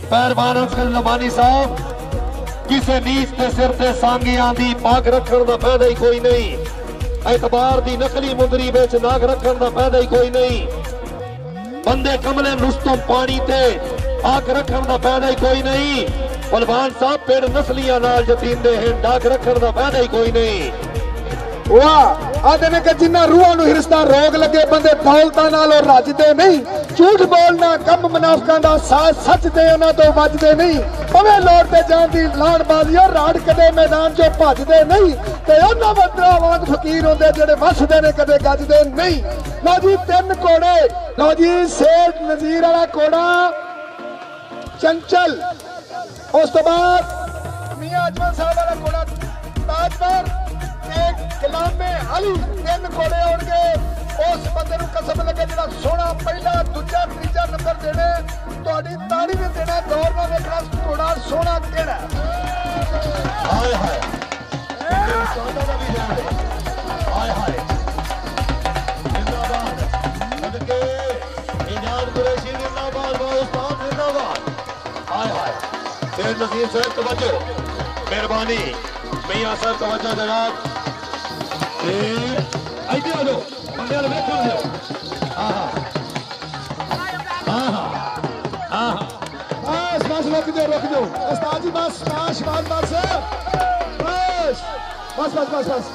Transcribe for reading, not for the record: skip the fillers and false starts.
पहलवान अफजल लमानी साहब किसी नीच के सिर ते सांगी आंदी पग रखण दा फायदा ही कोई नहीं, एतबार दी नकली मुंदरी विच नाग रखण दा फायदा ही कोई नहीं, बंदे कमले रुस्तम पानी ते आग रखण दा फायदा ही कोई नहीं। पहलवान साहब पेड़ नस्लियां नाल जतींदे हैं, डाक रखण दा फायदा ही कोई नहीं। वाह आदे ने कि जिन्ना रूहां नूं हिरसदा रोग लगे बंदे दौलतां नालों रजदे नहीं, झूठ बोलना कम मुनाफिकां दा साथ सच दे उन्हां तों वजदे नहीं, पवे लोड़ते जान दी लाणबाजी और राड़ कदे मैदान चों भजदे नहीं, ते उन्हां बंदरां वांग फकीर हुंदे जेड़े वसदे ने कदे गजदे नहीं। लो जी 3 घोड़े, लो जी सेठ नजीर वाला घोड़ा चंचल, उस तो बाद मियां अजमल साहब वाला घोड़ा ताजवर, गुलामे अली, 3 घोड़े होंगे। उस बंदे नूं कसम लगे जिहड़ा सोना पहला दूजा तीजा नंबर देने, तुहाडी ताड़ी ने देना, गौर नाल देखना घोड़ा सोना किहड़ा। हाय हाय हाय हाय जिंदाबाद सदके इजाद कुरैशी जिंदाबाद, उस्ताद जिंदाबाद। हाय हाय शेर नसीर साहब तवज्जो, मेहरबानी मियां साहब तवज्जो जनाब, आइए आ जाओ बंदे वाले बैठो आ जाओ। हाँ बस रुक जाओ उस्ताद जी, बस बस बस बस बस बस बस बस बस।